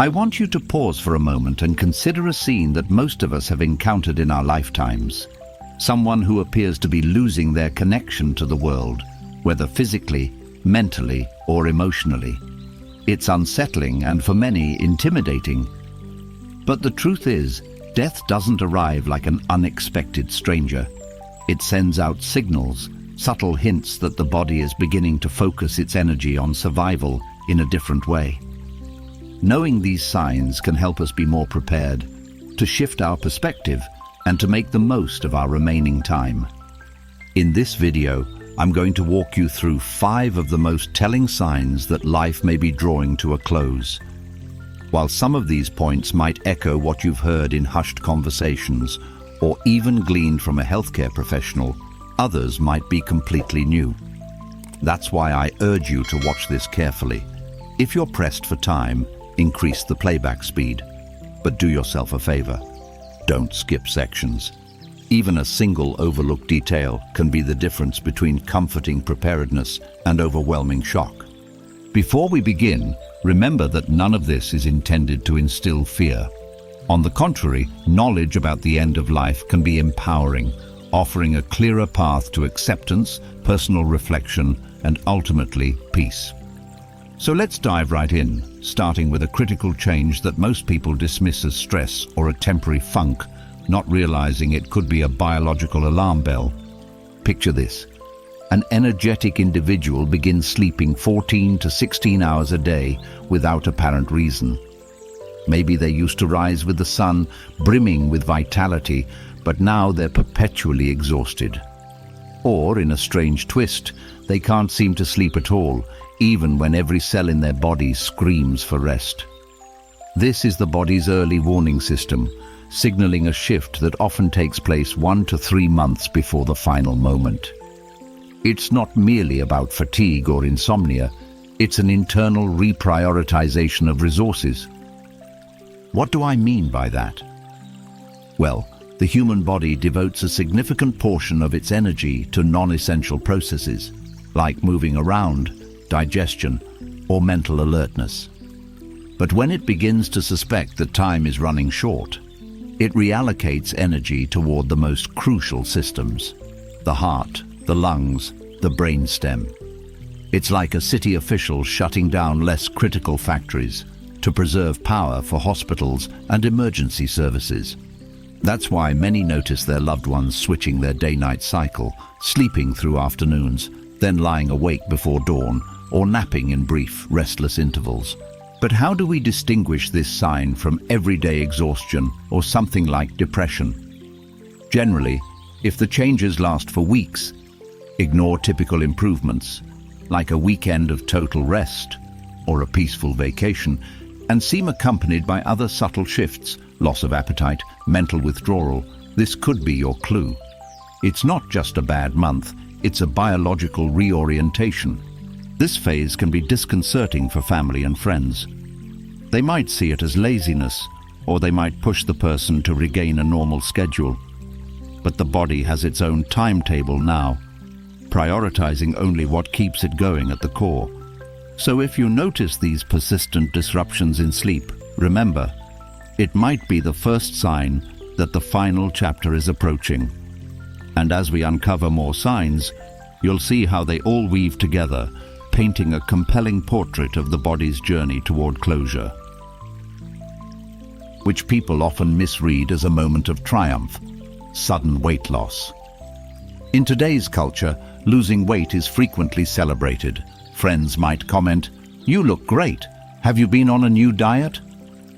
I want you to pause for a moment and consider a scene that most of us have encountered in our lifetimes. Someone who appears to be losing their connection to the world, whether physically, mentally, or emotionally. It's unsettling and for many intimidating. But the truth is, death doesn't arrive like an unexpected stranger. It sends out signals, subtle hints that the body is beginning to focus its energy on survival in a different way. Knowing these signs can help us be more prepared, to shift our perspective, and to make the most of our remaining time. In this video, I'm going to walk you through 5 of the most telling signs that life may be drawing to a close. While some of these points might echo what you've heard in hushed conversations, or even gleaned from a healthcare professional, others might be completely new. That's why I urge you to watch this carefully. If you're pressed for time, increase the playback speed. But do yourself a favor. Don't skip sections. Even a single overlooked detail can be the difference between comforting preparedness and overwhelming shock. Before we begin, remember that none of this is intended to instill fear. On the contrary, knowledge about the end of life can be empowering, offering a clearer path to acceptance, personal reflection, and ultimately, peace. So let's dive right in, starting with a critical change that most people dismiss as stress or a temporary funk, not realizing it could be a biological alarm bell. Picture this. An energetic individual begins sleeping 14 to 16 hours a day without apparent reason. Maybe they used to rise with the sun, brimming with vitality, but now they're perpetually exhausted. Or, in a strange twist, they can't seem to sleep at all, even when every cell in their body screams for rest. This is the body's early warning system, signaling a shift that often takes place 1 to 3 months before the final moment. It's not merely about fatigue or insomnia, it's an internal reprioritization of resources. What do I mean by that? Well, the human body devotes a significant portion of its energy to non-essential processes, like moving around, digestion, or mental alertness. But when it begins to suspect that time is running short, it reallocates energy toward the most crucial systems: the heart, the lungs, the brainstem. It's like a city official shutting down less critical factories to preserve power for hospitals and emergency services. That's why many notice their loved ones switching their day-night cycle, sleeping through afternoons, then lying awake before dawn, or napping in brief, restless intervals. But how do we distinguish this sign from everyday exhaustion or something like depression? Generally, if the changes last for weeks, ignore typical improvements, like a weekend of total rest or a peaceful vacation, and seem accompanied by other subtle shifts, loss of appetite, mental withdrawal, this could be your clue. It's not just a bad month, it's a biological reorientation. This phase can be disconcerting for family and friends. They might see it as laziness, or they might push the person to regain a normal schedule. But the body has its own timetable now, prioritizing only what keeps it going at the core. So if you notice these persistent disruptions in sleep, remember, it might be the first sign that the final chapter is approaching. And as we uncover more signs, you'll see how they all weave together, painting a compelling portrait of the body's journey toward closure, which people often misread as a moment of triumph: sudden weight loss. In today's culture, losing weight is frequently celebrated. Friends might comment, "You look great. Have you been on a new diet?"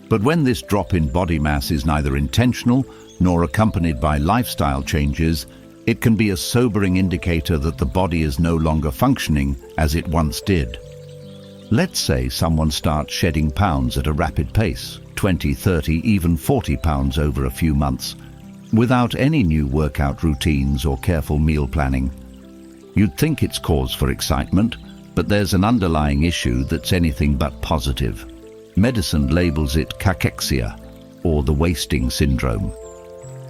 But when this drop in body mass is neither intentional nor accompanied by lifestyle changes, it can be a sobering indicator that the body is no longer functioning as it once did. Let's say someone starts shedding pounds at a rapid pace, 20, 30, even 40 pounds over a few months, without any new workout routines or careful meal planning. You'd think it's cause for excitement, but there's an underlying issue that's anything but positive. Medicine labels it cachexia, or the wasting syndrome.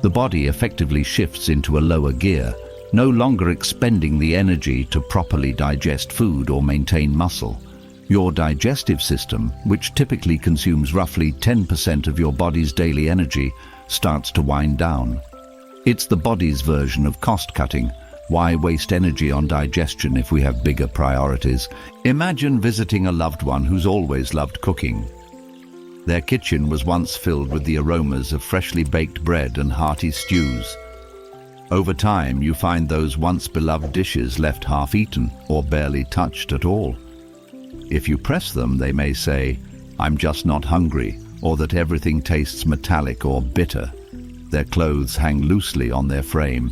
The body effectively shifts into a lower gear, no longer expending the energy to properly digest food or maintain muscle. Your digestive system, which typically consumes roughly 10% of your body's daily energy, starts to wind down. It's the body's version of cost-cutting. Why waste energy on digestion if we have bigger priorities? Imagine visiting a loved one who's always loved cooking. Their kitchen was once filled with the aromas of freshly baked bread and hearty stews. Over time, you find those once beloved dishes left half-eaten or barely touched at all. If you press them, they may say, "I'm just not hungry," or that everything tastes metallic or bitter. Their clothes hang loosely on their frame,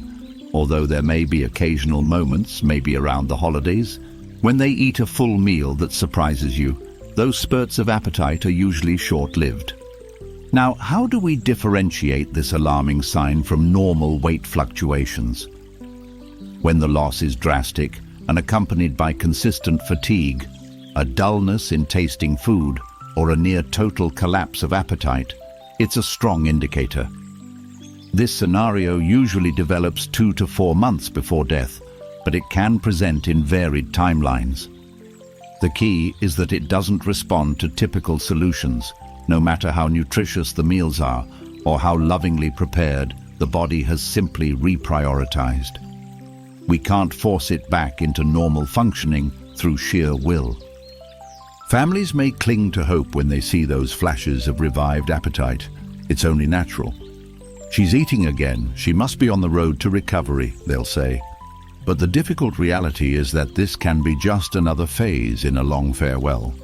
although there may be occasional moments, maybe around the holidays, when they eat a full meal that surprises you. Those spurts of appetite are usually short-lived. Now, how do we differentiate this alarming sign from normal weight fluctuations? When the loss is drastic and accompanied by consistent fatigue, a dullness in tasting food, or a near-total collapse of appetite, it's a strong indicator. This scenario usually develops 2 to 4 months before death, but it can present in varied timelines. The key is that it doesn't respond to typical solutions. No matter how nutritious the meals are or how lovingly prepared, the body has simply reprioritized. We can't force it back into normal functioning through sheer will. Families may cling to hope when they see those flashes of revived appetite. It's only natural. "She's eating again. She must be on the road to recovery," they'll say. But the difficult reality is that this can be just another phase in a long farewell.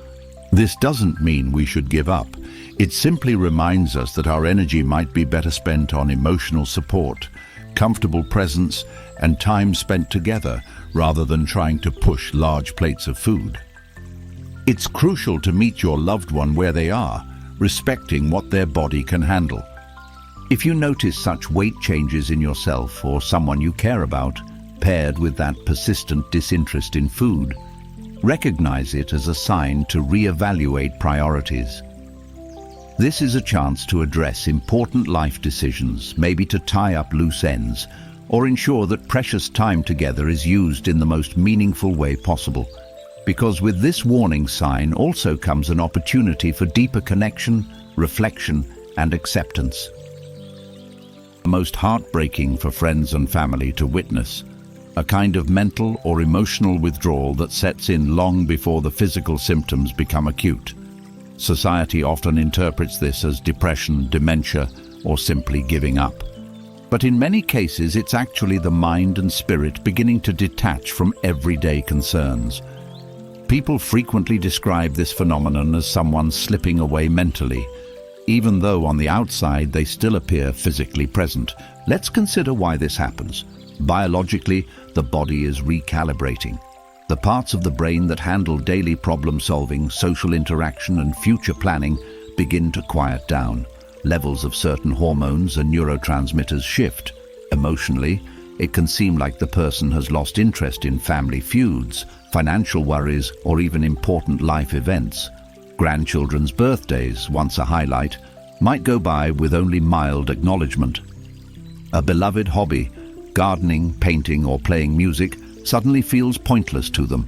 This doesn't mean we should give up. It simply reminds us that our energy might be better spent on emotional support, comfortable presence, and time spent together rather than trying to push large plates of food. It's crucial to meet your loved one where they are, respecting what their body can handle. If you notice such weight changes in yourself or someone you care about, paired with that persistent disinterest in food, recognize it as a sign to reevaluate priorities. This is a chance to address important life decisions, maybe to tie up loose ends, or ensure that precious time together is used in the most meaningful way possible. Because with this warning sign also comes an opportunity for deeper connection, reflection, and acceptance. Most heartbreaking for friends and family to witness, a kind of mental or emotional withdrawal that sets in long before the physical symptoms become acute. Society often interprets this as depression, dementia, or simply giving up. But in many cases, it's actually the mind and spirit beginning to detach from everyday concerns. People frequently describe this phenomenon as someone slipping away mentally, even though on the outside they still appear physically present. Let's consider why this happens. Biologically, the body is recalibrating. The parts of the brain that handle daily problem-solving, social interaction, and future planning begin to quiet down. Levels of certain hormones and neurotransmitters shift. Emotionally, it can seem like the person has lost interest in family feuds, financial worries, or even important life events. Grandchildren's birthdays, once a highlight, might go by with only mild acknowledgement. A beloved hobby, gardening, painting, or playing music, suddenly feels pointless to them.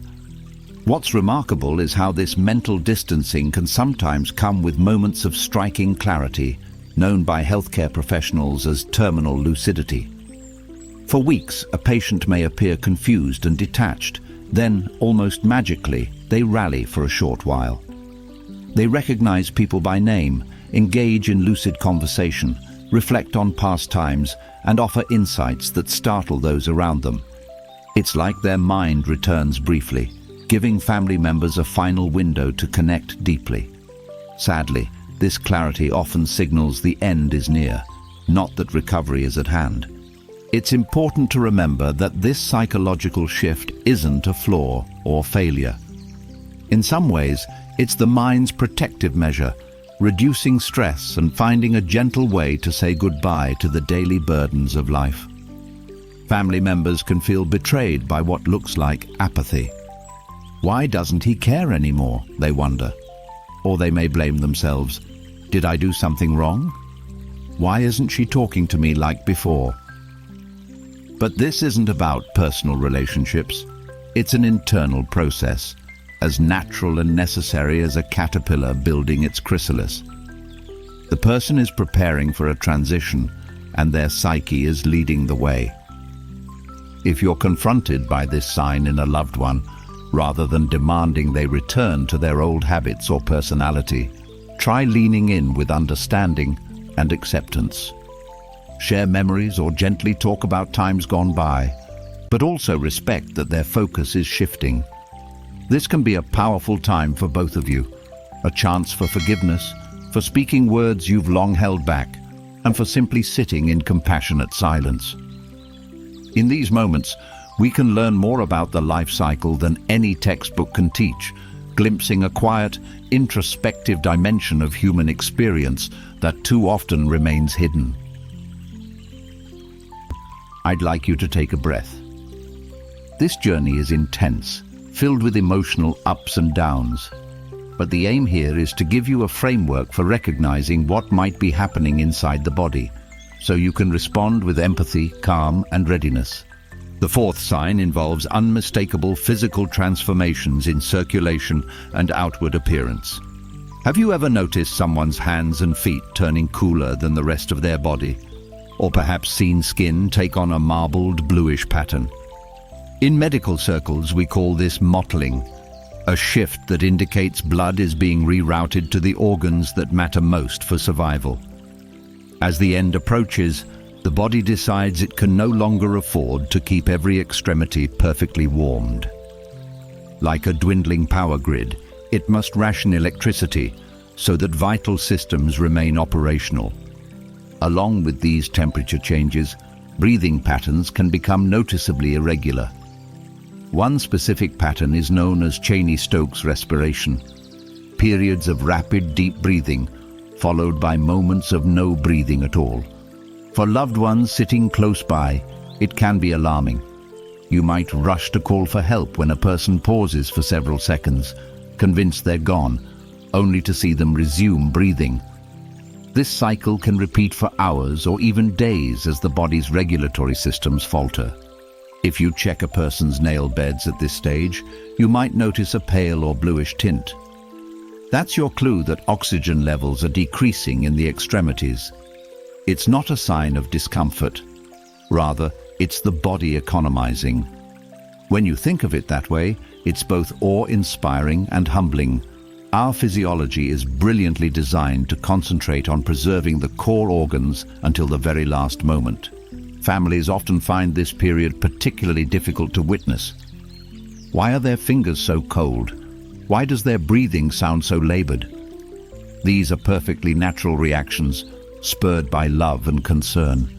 What's remarkable is how this mental distancing can sometimes come with moments of striking clarity, known by healthcare professionals as terminal lucidity. For weeks, a patient may appear confused and detached, then, almost magically, they rally for a short while. They recognize people by name, engage in lucid conversation, reflect on past times, and offer insights that startle those around them. It's like their mind returns briefly, giving family members a final window to connect deeply. Sadly, this clarity often signals the end is near, not that recovery is at hand. It's important to remember that this psychological shift isn't a flaw or failure. In some ways, it's the mind's protective measure, reducing stress and finding a gentle way to say goodbye to the daily burdens of life. Family members can feel betrayed by what looks like apathy. Why doesn't he care anymore, they wonder. Or they may blame themselves. Did I do something wrong? Why isn't she talking to me like before? But this isn't about personal relationships. It's an internal process. as natural and necessary as a caterpillar building its chrysalis. The person is preparing for a transition, and their psyche is leading the way. If you're confronted by this sign in a loved one, rather than demanding they return to their old habits or personality, try leaning in with understanding and acceptance. Share memories or gently talk about times gone by, but also respect that their focus is shifting. This can be a powerful time for both of you, a chance for forgiveness, for speaking words you've long held back, and for simply sitting in compassionate silence. In these moments, we can learn more about the life cycle than any textbook can teach, glimpsing a quiet, introspective dimension of human experience that too often remains hidden. I'd like you to take a breath. This journey is intense, filled with emotional ups and downs. But the aim here is to give you a framework for recognizing what might be happening inside the body, so you can respond with empathy, calm, and readiness. The fourth sign involves unmistakable physical transformations in circulation and outward appearance. Have you ever noticed someone's hands and feet turning cooler than the rest of their body? Or perhaps seen skin take on a marbled, bluish pattern? In medical circles, we call this mottling, a shift that indicates blood is being rerouted to the organs that matter most for survival. As the end approaches, the body decides it can no longer afford to keep every extremity perfectly warmed. Like a dwindling power grid, it must ration electricity so that vital systems remain operational. Along with these temperature changes, breathing patterns can become noticeably irregular. One specific pattern is known as Cheney-Stokes respiration, periods of rapid, deep breathing, followed by moments of no breathing at all. For loved ones sitting close by, it can be alarming. You might rush to call for help when a person pauses for several seconds, convinced they're gone, only to see them resume breathing. This cycle can repeat for hours or even days as the body's regulatory systems falter. If you check a person's nail beds at this stage, you might notice a pale or bluish tint. That's your clue that oxygen levels are decreasing in the extremities. It's not a sign of discomfort. Rather, it's the body economizing. When you think of it that way, it's both awe-inspiring and humbling. Our physiology is brilliantly designed to concentrate on preserving the core organs until the very last moment. Families often find this period particularly difficult to witness. Why are their fingers so cold? Why does their breathing sound so labored? These are perfectly natural reactions, spurred by love and concern.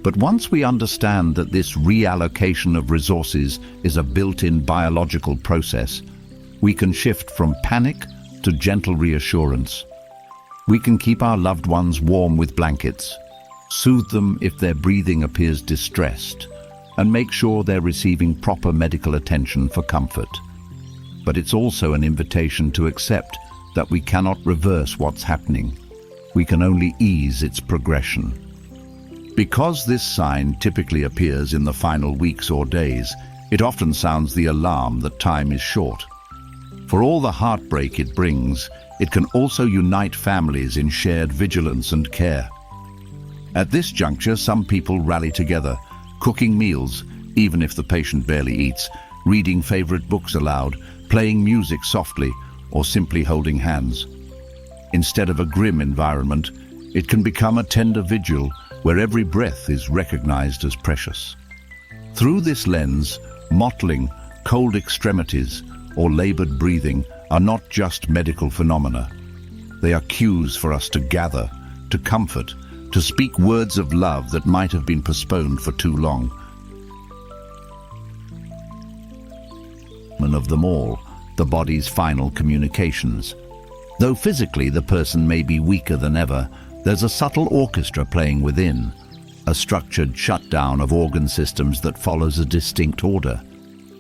But once we understand that this reallocation of resources is a built-in biological process, we can shift from panic to gentle reassurance. We can keep our loved ones warm with blankets, soothe them if their breathing appears distressed, and make sure they're receiving proper medical attention for comfort. But it's also an invitation to accept that we cannot reverse what's happening. We can only ease its progression. Because this sign typically appears in the final weeks or days, it often sounds the alarm that time is short. For all the heartbreak it brings, it can also unite families in shared vigilance and care. At this juncture, some people rally together, cooking meals, even if the patient barely eats, reading favorite books aloud, playing music softly, or simply holding hands. Instead of a grim environment, it can become a tender vigil where every breath is recognized as precious. Through this lens, mottling, cold extremities, or labored breathing are not just medical phenomena. They are cues for us to gather, to comfort, to speak words of love that might have been postponed for too long. Of them all, the body's final communications. Though physically the person may be weaker than ever, there's a subtle orchestra playing within, a structured shutdown of organ systems that follows a distinct order.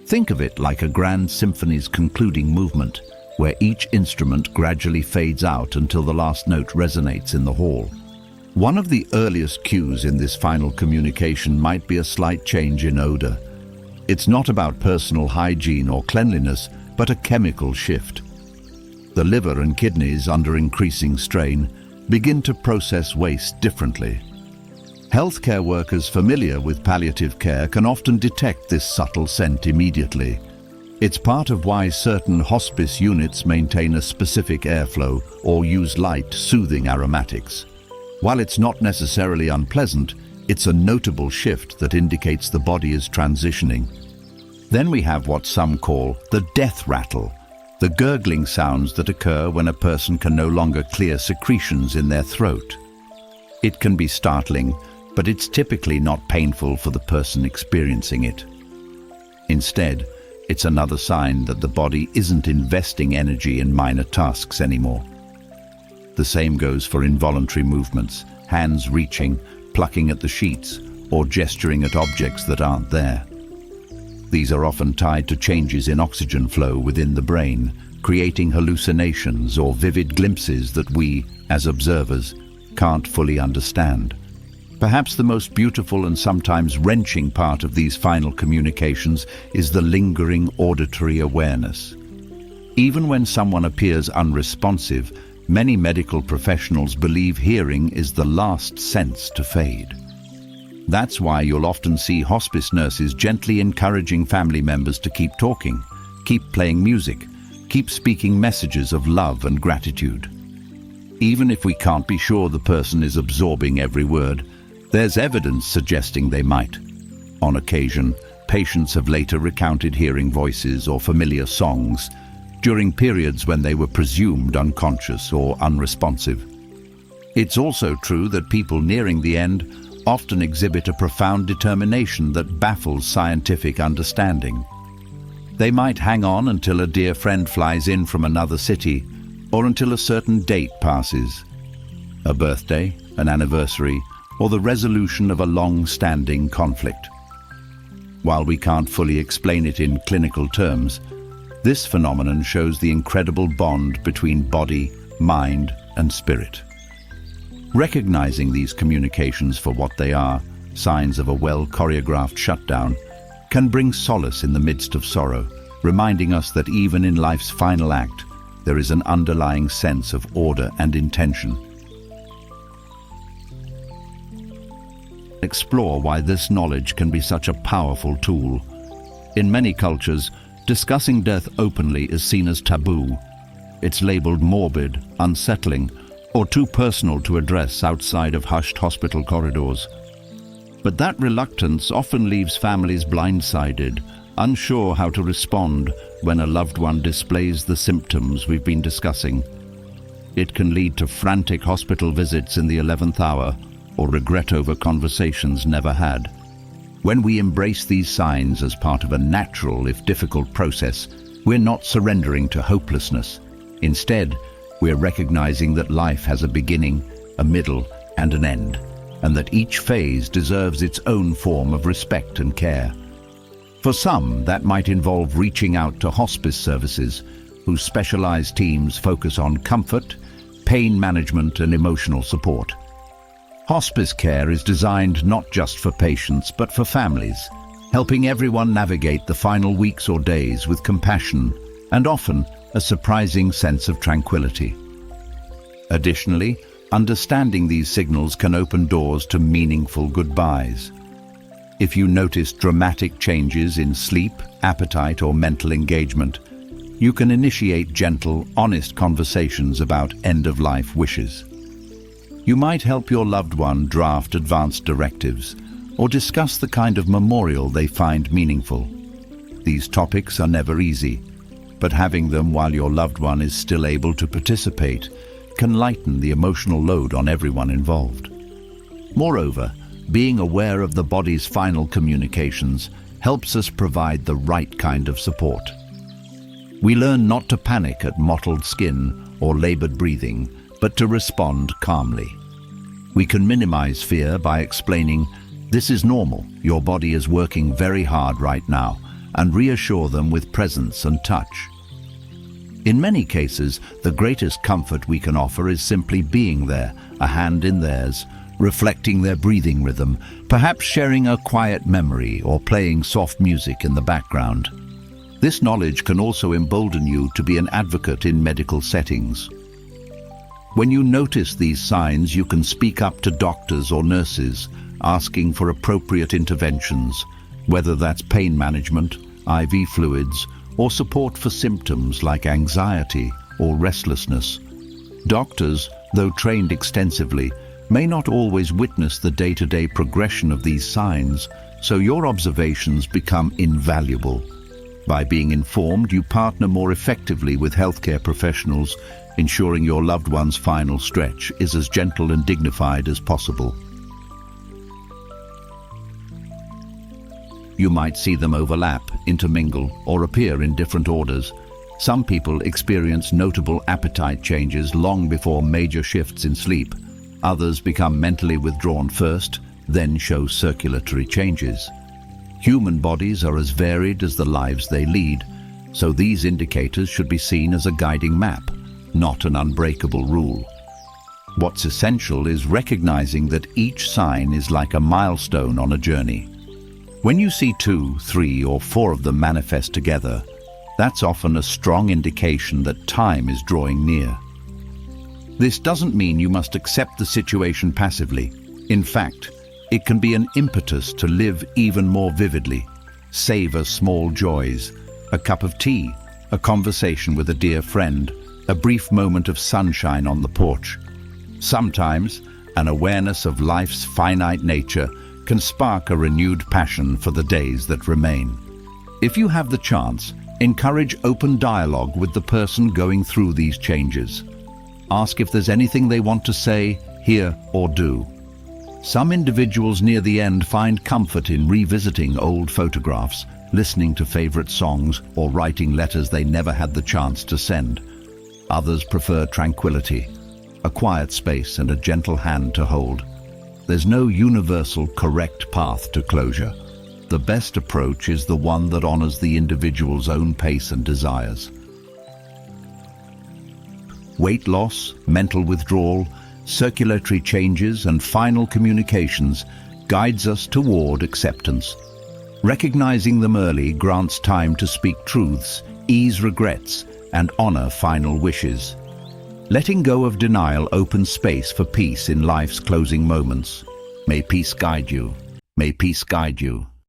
Think of it like a grand symphony's concluding movement, where each instrument gradually fades out until the last note resonates in the hall. One of the earliest cues in this final communication might be a slight change in odor. It's not about personal hygiene or cleanliness, but a chemical shift. The liver and kidneys, under increasing strain, begin to process waste differently. Healthcare workers familiar with palliative care can often detect this subtle scent immediately. It's part of why certain hospice units maintain a specific airflow or use light, soothing aromatics. While it's not necessarily unpleasant, it's a notable shift that indicates the body is transitioning. Then we have what some call the death rattle, the gurgling sounds that occur when a person can no longer clear secretions in their throat. It can be startling, but it's typically not painful for the person experiencing it. Instead, it's another sign that the body isn't investing energy in minor tasks anymore. The same goes for involuntary movements, hands reaching, plucking at the sheets, or gesturing at objects that aren't there. These are often tied to changes in oxygen flow within the brain, creating hallucinations or vivid glimpses that we, as observers, can't fully understand. Perhaps the most beautiful and sometimes wrenching part of these final communications is the lingering auditory awareness. Even when someone appears unresponsive, many medical professionals believe hearing is the last sense to fade. That's why you'll often see hospice nurses gently encouraging family members to keep talking, keep playing music, keep speaking messages of love and gratitude. Even if we can't be sure the person is absorbing every word, there's evidence suggesting they might. On occasion, patients have later recounted hearing voices or familiar songs during periods when they were presumed unconscious or unresponsive. It's also true that people nearing the end often exhibit a profound determination that baffles scientific understanding. They might hang on until a dear friend flies in from another city, or until a certain date passes. A birthday, an anniversary, or the resolution of a long-standing conflict. While we can't fully explain it in clinical terms, this phenomenon shows the incredible bond between body, mind, and spirit. Recognizing these communications for what they are, signs of a well-choreographed shutdown, can bring solace in the midst of sorrow, reminding us that even in life's final act, there is an underlying sense of order and intention. Explore why this knowledge can be such a powerful tool. In many cultures, discussing death openly is seen as taboo. It's labeled morbid, unsettling, or too personal to address outside of hushed hospital corridors. But that reluctance often leaves families blindsided, unsure how to respond when a loved one displays the symptoms we've been discussing. It can lead to frantic hospital visits in the 11th hour, or regret over conversations never had. When we embrace these signs as part of a natural, if difficult, process, we're not surrendering to hopelessness. Instead, we're recognizing that life has a beginning, a middle, and an end, and that each phase deserves its own form of respect and care. For some, that might involve reaching out to hospice services, whose specialized teams focus on comfort, pain management, and emotional support. Hospice care is designed not just for patients, but for families, helping everyone navigate the final weeks or days with compassion and often a surprising sense of tranquility. Additionally, understanding these signals can open doors to meaningful goodbyes. If you notice dramatic changes in sleep, appetite, or mental engagement, you can initiate gentle, honest conversations about end-of-life wishes. You might help your loved one draft advance directives or discuss the kind of memorial they find meaningful. These topics are never easy, but having them while your loved one is still able to participate can lighten the emotional load on everyone involved. Moreover, being aware of the body's final communications helps us provide the right kind of support. We learn not to panic at mottled skin or labored breathing, but to respond calmly. We can minimize fear by explaining, "This is normal, your body is working very hard right now," and reassure them with presence and touch. In many cases, the greatest comfort we can offer is simply being there, a hand in theirs, reflecting their breathing rhythm, perhaps sharing a quiet memory or playing soft music in the background. This knowledge can also embolden you to be an advocate in medical settings. When you notice these signs, you can speak up to doctors or nurses, asking for appropriate interventions, whether that's pain management, IV fluids, or support for symptoms like anxiety or restlessness. Doctors, though trained extensively, may not always witness the day-to-day progression of these signs, so your observations become invaluable. By being informed, you partner more effectively with healthcare professionals, ensuring your loved one's final stretch is as gentle and dignified as possible. You might see them overlap, intermingle, or appear in different orders. Some people experience notable appetite changes long before major shifts in sleep. Others become mentally withdrawn first, then show circulatory changes. Human bodies are as varied as the lives they lead, so these indicators should be seen as a guiding map, not an unbreakable rule. What's essential is recognizing that each sign is like a milestone on a journey. When you see 2, 3, or 4 of them manifest together, that's often a strong indication that time is drawing near. This doesn't mean you must accept the situation passively. In fact, it can be an impetus to live even more vividly, savor small joys, a cup of tea, a conversation with a dear friend, a brief moment of sunshine on the porch. Sometimes, an awareness of life's finite nature can spark a renewed passion for the days that remain. If you have the chance, encourage open dialogue with the person going through these changes. Ask if there's anything they want to say, hear, or do. Some individuals near the end find comfort in revisiting old photographs, listening to favorite songs, or writing letters they never had the chance to send. Others prefer tranquility, a quiet space and a gentle hand to hold. There's no universal correct path to closure. The best approach is the one that honors the individual's own pace and desires. Weight loss, mental withdrawal, circulatory changes, and final communications guides us toward acceptance. Recognizing them early grants time to speak truths, ease regrets, and honor final wishes. Letting go of denial opens space for peace in life's closing moments. May peace guide you. May peace guide you.